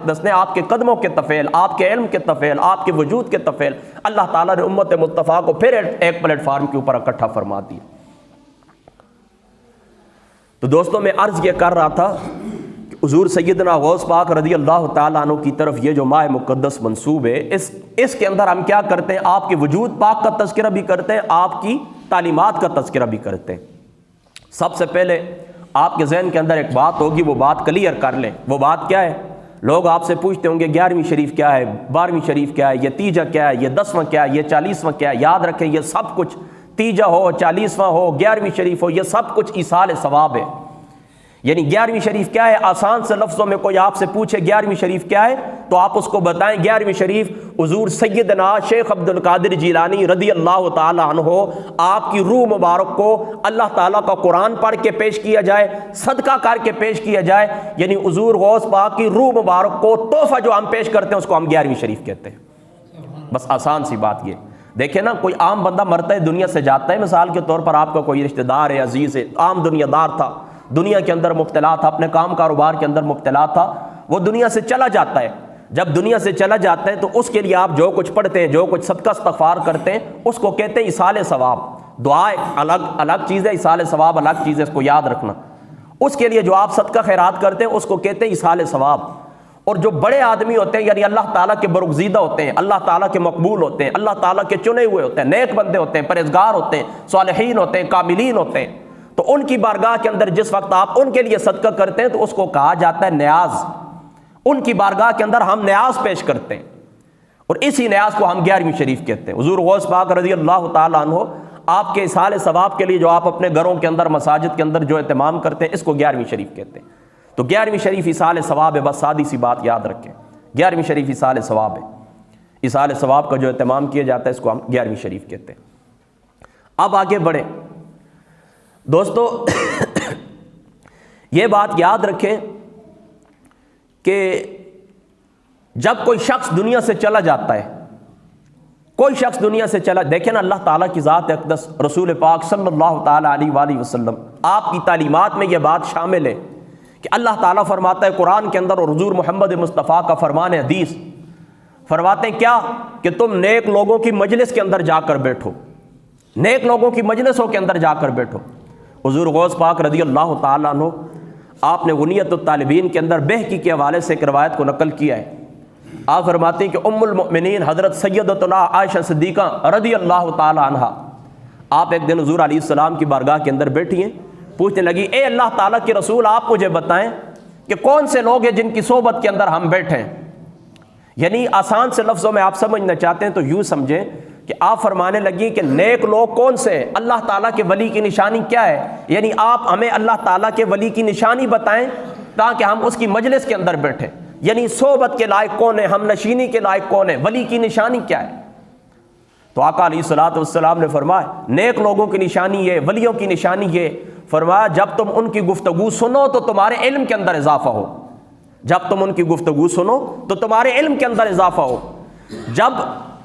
اقدس نے آپ کے قدموں کے طفیل، آپ کے علم کے طفیل، آپ کے وجود کے طفیل اللہ تعالیٰ نے امت مصطفیٰ کو پھر ایک پلیٹ فارم کے اوپر اکٹھا فرما دیا۔ تو دوستوں میں عرض یہ کر رہا تھا کہ حضور سیدنا غوث پاک رضی اللہ تعالیٰ عنہ کی طرف یہ جو ماہ مقدس منسوب ہے، اس کے اندر ہم کیا کرتے ہیں؟ آپ کے وجود پاک کا تذکرہ بھی کرتے ہیں، آپ کی تعلیمات کا تذکرہ بھی کرتے ہیں۔ سب سے پہلے آپ کے ذہن کے اندر ایک بات ہوگی، وہ بات کلیئر کر لیں۔ وہ بات کیا ہے؟ لوگ آپ سے پوچھتے ہوں گے 11ویں شریف کیا ہے، 12ویں شریف کیا ہے، یہ تیجا کیا ہے، یہ 10واں کیا ہے، یہ 40واں کیا ہے؟ یاد رکھیں یہ سب کچھ، تیجا ہو، 40واں ہو، 11ویں شریف ہو، یہ سب کچھ ایصال ثواب ہے۔ یعنی 11ویں شریف کیا ہے؟ آسان سے لفظوں میں کوئی آپ سے پوچھے 11ویں شریف کیا ہے تو آپ اس کو بتائیں 11ویں شریف حضور سیدنا شیخ عبد القادر جیلانی رضی اللہ تعالی عنہ آپ کی روح مبارک کو اللہ تعالیٰ کا قرآن پڑھ کے پیش کیا جائے، صدقہ کر کے پیش کیا جائے، یعنی حضور غوث پاک کی روح مبارک کو تحفہ جو ہم پیش کرتے ہیں اس کو ہم 11ویں شریف کہتے ہیں۔ بس آسان سی بات یہ دیکھیں نا، کوئی عام بندہ مرتا ہے، دنیا سے جاتا ہے، مثال کے طور پر آپ کا کوئی رشتہ دار ہے، عزیز ہے، عام دنیا دار تھا، دنیا کے اندر مبتلا تھا، اپنے کام کاروبار کے اندر مبتلا تھا، وہ دنیا سے چلا جاتا ہے۔ جب دنیا سے چلا جاتا ہے تو اس کے لیے آپ جو کچھ پڑھتے ہیں، جو کچھ صدقہ استغفار کرتے ہیں، اس کو کہتے ہیں ایصال ثواب۔ دعا الگ چیز ہے، ایصال ثواب الگ چیز ہے، اس کو یاد رکھنا۔ اس کے لیے جو آپ صدقہ خیرات کرتے ہیں اس کو کہتے ہیں ایصال ثواب۔ اور جو بڑے آدمی ہوتے ہیں، یعنی اللہ تعالیٰ کے برگزیدہ ہوتے ہیں، اللہ تعالیٰ کے مقبول ہوتے ہیں، اللہ تعالیٰ کے چنے ہوئے ہوتے ہیں، نیک بندے ہوتے ہیں، پرہیزگار ہوتے ہیں، صالحین ہوتے ہیں، کاملین ہوتے ہیں، تو ان کی بارگاہ کے اندر جس وقت آپ ان کے لیے صدقہ کرتے ہیں تو اس کو کہا جاتا ہے نیاز۔ ان کی بارگاہ کے اندر ہم نیاز پیش کرتے ہیں، اور اسی نیاز کو ہم 11ویں شریف کہتے ہیں۔ حضور غوث پاک رضی اللہ تعالیٰ عنہ آپ کے ایصال ثواب کے لیے جو آپ اپنے گھروں کے اندر، مساجد کے اندر جو اہتمام کرتے ہیں، اس کو 11ویں شریف کہتے ہیں۔ تو 11ویں شریف ایصال ثواب ہے، بس سادی سی بات یاد رکھیں، 11ویں شریف ایصال ثواب ہے۔ ایصال ثواب کا جو اہتمام کیا جاتا ہے اس کو ہم 11ویں شریف کہتے ہیں۔ اب آگے بڑھیں دوستو، یہ بات یاد رکھیں کہ جب کوئی شخص دنیا سے چلا جاتا ہے، کوئی شخص دنیا سے چلا، دیکھیں نا اللہ تعالیٰ کی ذات اقدس، رسول پاک صلی اللہ تعالیٰ علیہ وآلہ وسلم، آپ کی تعلیمات میں یہ بات شامل ہے کہ اللہ تعالیٰ فرماتا ہے قرآن کے اندر، اور حضور محمد مصطفیٰ کا فرمان حدیث فرماتے ہیں کیا کہ تم نیک لوگوں کی مجلس کے اندر جا کر بیٹھو، نیک لوگوں کی مجلسوں کے اندر جا کر بیٹھو۔ حضور غوث پاک رضی اللہ تعالیٰ عنہ آپ نے غنیت الطالبین کے اندر بہقی کے حوالے سے ایک روایت کو نقل کیا ہے۔ آپ فرماتے ہیں کہ ام المؤمنین حضرت سیدتنا عائشہ صدیقہ رضی اللہ تعالیٰ عنہ، آپ ایک دن حضور علیہ السلام کی بارگاہ کے اندر بیٹھی ہیں، پوچھنے لگی اے اللہ تعالیٰ کے رسول آپ مجھے بتائیں کہ کون سے لوگ ہیں جن کی صحبت کے اندر ہم بیٹھے ہیں۔ یعنی آسان سے لفظوں میں آپ سمجھنا چاہتے ہیں تو یوں سمجھیں کہ آپ فرمانے لگی کہ نیک لوگ کون سے ہیں، اللہ تعالیٰ کے ولی کی نشانی کیا ہے، یعنی آپ ہمیں اللہ تعالیٰ کے ولی کی نشانی بتائیں تاکہ ہم اس کی مجلس کے اندر بیٹھیں، یعنی صحبت کے لائق کون ہے، ہم نشینی کے لائق کون ہے، ولی کی نشانی کیا ہے۔ تو آقا علیہ الصلوۃ والسلام نے فرمایا نیک لوگوں کی نشانی یہ، ولیوں کی نشانی یہ، فرمایا جب تم ان کی گفتگو سنو تو تمہارے علم کے اندر اضافہ ہو، جب تم ان کی گفتگو سنو تو تمہارے علم کے اندر اضافہ ہو، جب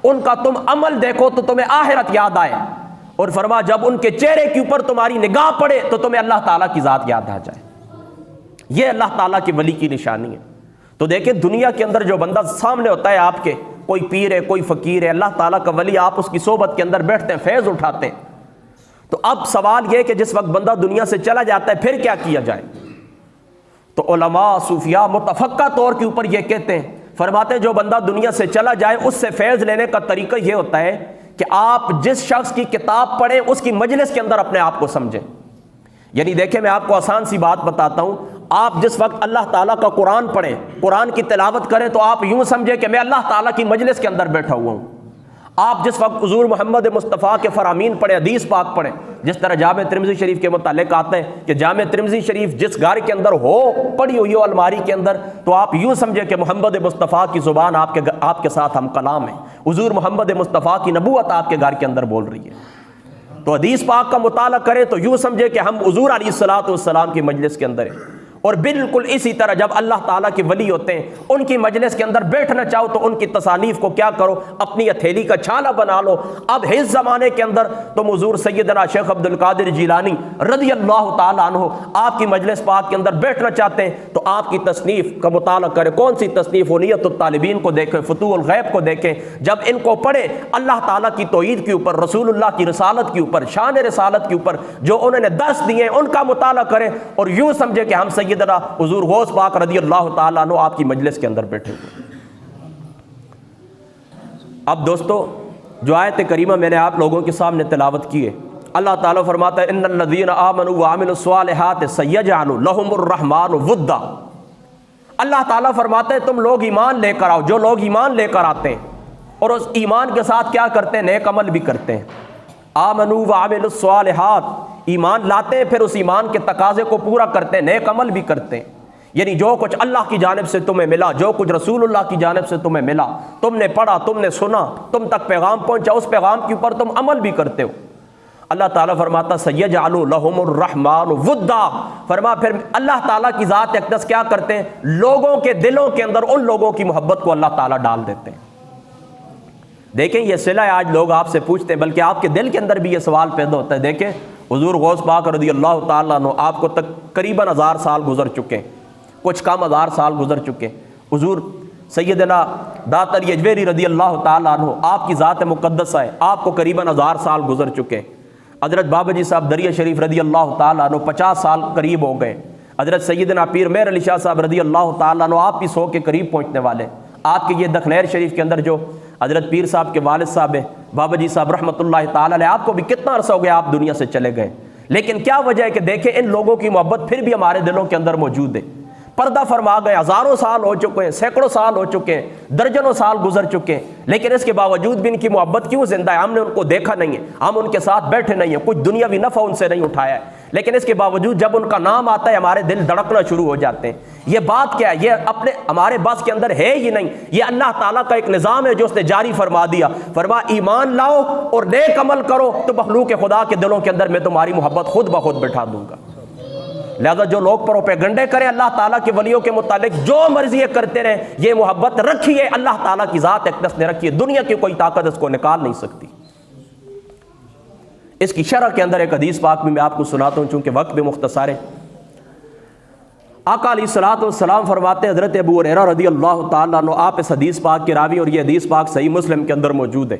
ان کا تم عمل دیکھو تو تمہیں آخرت یاد آئے، اور فرما جب ان کے چہرے کے اوپر تمہاری نگاہ پڑے تو تمہیں اللہ تعالیٰ کی ذات یاد آ جائے۔ یہ اللہ تعالیٰ کے ولی کی نشانی ہے۔ تو دیکھیں دنیا کے اندر جو بندہ سامنے ہوتا ہے آپ کے، کوئی پیر ہے، کوئی فقیر ہے، اللہ تعالیٰ کا ولی، آپ اس کی صحبت کے اندر بیٹھتے ہیں، فیض اٹھاتے ہیں۔ تو اب سوال یہ کہ جس وقت بندہ دنیا سے چلا جاتا ہے پھر کیا کیا جائے؟ تو علماء صوفیاء متفقہ طور کے اوپر یہ کہتے ہیں، فرماتے ہیں جو بندہ دنیا سے چلا جائے اس سے فیض لینے کا طریقہ یہ ہوتا ہے کہ آپ جس شخص کی کتاب پڑھیں اس کی مجلس کے اندر اپنے آپ کو سمجھیں۔ یعنی دیکھیں میں آپ کو آسان سی بات بتاتا ہوں، آپ جس وقت اللہ تعالیٰ کا قرآن پڑھیں، قرآن کی تلاوت کریں تو آپ یوں سمجھیں کہ میں اللہ تعالیٰ کی مجلس کے اندر بیٹھا ہوا ہوں۔ آپ جس وقت حضور محمد مصطفیٰ کے فرامین پڑھیں، حدیث پاک پڑھیں، جس طرح جامع ترمذی شریف کے متعلق آتے ہیں کہ جامع ترمذی شریف جس گھر کے اندر ہو، پڑھی ہوئی ہو الماری کے اندر، تو آپ یوں سمجھیں کہ محمد مصطفیٰ کی زبان آپ کے ساتھ ہم کلام ہے، حضور محمد مصطفیٰ کی نبوت آپ کے گھر کے اندر بول رہی ہے۔ تو حدیث پاک کا مطالعہ کریں تو یوں سمجھیں کہ ہم حضور علیہ الصلوۃ والسلام کی مجلس کے اندر ہیں۔ اور بالکل اسی طرح جب اللہ تعالیٰ کے ولی ہوتے ہیں ان کی مجلس کے اندر بیٹھنا چاہو تو ان کی تصانیف کو کیا کرو، اپنی ہتھیلی کا چھالا بنا لو۔ اب اس زمانے کے اندر تم حضور سیدنا شیخ عبد القادر جیلانی رضی اللہ تعالیٰ عنہ آپ کی مجلس پاک کے اندر بیٹھنا چاہتے ہیں تو آپ کی تصنیف کا مطالعہ کریں۔ کون سی تصنیف؟ ونیت الطالبین کو دیکھیں، فتوح الغیب کو دیکھیں۔ جب ان کو پڑھے اللہ تعالیٰ کی توحید کے اوپر، رسول اللہ کی رسالت کے اوپر، شان رسالت کے اوپر جو انہوں نے درس دیے ان کا مطالعہ کریں، اور یوں سمجھے کہ ہم سیدنا حضور غوث پاک رضی اللہ تعالیٰ عنہ آپ کی مجلس کے اندر بیٹھے ہوئے۔ اب دوستو جو آیت کریمہ میں نے آپ لوگوں کے سامنے تلاوت کی ہے، اللہ تعالیٰ فرماتا ہے ان الذین آمنوا وعملوا الصالحات سیجعل لهم الرحمن ودا۔ اللہ تعالیٰ فرماتا ہے تم لوگ ایمان لے کر آؤ، جو لوگ ایمان لے کر آتے ہیں اور اس ایمان کے ساتھ کیا کرتے ہیں؟ نیک عمل بھی کرتے ہیں۔ آمنوا وعملوا الصالحات، ایمان لاتے ہیں پھر اس ایمان کے تقاضے کو پورا کرتے ہیں، نیک عمل بھی کرتے ہیں۔ یعنی جو کچھ اللہ کی جانب سے تمہیں ملا، جو کچھ رسول اللہ کی جانب سے تمہیں ملا، تم نے پڑھا، تم نے سنا، تم تک پیغام پہنچا، اس پیغام کے اوپر تم عمل بھی کرتے ہو۔ اللہ تعالیٰ فرماتا سیجعل لهم الرحمن ودا، فرما پھر اللہ تعالیٰ کی ذات اقدس کیا کرتے ہیں؟ لوگوں کے دلوں کے اندر ان لوگوں کی محبت کو اللہ تعالیٰ ڈال دیتے ہیں۔ دیکھیں یہ صلہ آج لوگ آپ سے پوچھتے ہیں، بلکہ آپ کے دل کے اندر بھی یہ سوال پیدا ہوتا ہے۔ دیکھیں حضور غوث پاک رضی اللہ تعالیٰ عنہ آپ کو تقریباً 1000 سال گزر چکے ہیں، کچھ کم 1000 سال گزر چکے ہیں۔ حضور سیدنا داتر یجویری رضی اللہ تعالیٰ عنہ آپ کی ذات مقدسہ ہے، آپ کو قریباً 1000 سال گزر چکے ہیں۔ حضرت بابا جی صاحب دریا شریف رضی اللہ تعالیٰ عنہ 50 سال قریب ہو گئے۔ حضرت سیدنا پیر مہر علی شاہ صاحب رضی اللہ تعالیٰ عنہ آپ بھی 100 کے قریب پہنچنے والے۔ آپ کے یہ دخنیر شریف کے اندر جو حضرت پیر صاحب کے والد صاحب ہیں بابا جی صاحب رحمۃ اللہ تعالیٰ علیہ، آپ کو بھی کتنا عرصہ ہو گیا آپ دنیا سے چلے گئے، لیکن کیا وجہ ہے کہ دیکھیں ان لوگوں کی محبت پھر بھی ہمارے دلوں کے اندر موجود ہے۔ پردہ فرما گئے، ہزاروں سال ہو چکے ہیں، سینکڑوں سال ہو چکے ہیں، درجنوں سال گزر چکے ہیں، لیکن اس کے باوجود بھی ان کی محبت کیوں زندہ ہے؟ ہم نے ان کو دیکھا نہیں ہے، ہم ان کے ساتھ بیٹھے نہیں ہیں، کچھ دنیاوی نفع ان سے نہیں اٹھایا ہے، لیکن اس کے باوجود جب ان کا نام آتا ہے ہمارے دل دھڑکنا شروع ہو جاتے ہیں۔ یہ بات کیا ہے؟ یہ اپنے ہمارے بس کے اندر ہے ہی نہیں، یہ اللہ تعالیٰ کا ایک نظام ہے جو اس نے جاری فرما دیا۔ فرما ایمان لاؤ اور نیک عمل کرو تو مخلوق خدا کے دلوں کے اندر میں تمہاری محبت خود بخود بٹھا دوں گا۔ لہذا جو لوگ پروپیگنڈے کریں اللہ تعالیٰ کے ولیوں کے متعلق، جو مرضی کرتے رہیں، یہ محبت رکھی ہے اللہ تعالیٰ کی ذات اقدس نے رکھی ہے، دنیا کی کوئی طاقت اس کو نکال نہیں سکتی۔ اس کی شرح کے اندر ایک حدیث پاک میں آپ کو سناتا ہوں چونکہ وقت بھی مختصر ہے۔ آقا علیہ الصلوۃ والسلام فرماتے ہیں، حضرت ابو ہریرہ رضی اللہ تعالیٰ عنہ آپ اس حدیث پاک کے راوی اور یہ حدیث پاک صحیح مسلم کے اندر موجود ہے۔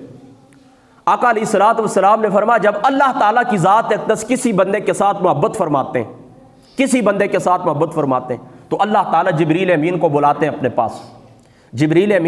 آقا علیہ الصلوۃ والسلام نے فرمایا جب اللہ تعالیٰ کی ذات اقدس کسی بندے کے ساتھ محبت فرماتے ہیں، کسی بندے کے ساتھ محبت فرماتے ہیں تو اللہ تعالیٰ جبریل امین کو بلاتے ہیں اپنے پاس۔ جبریل امین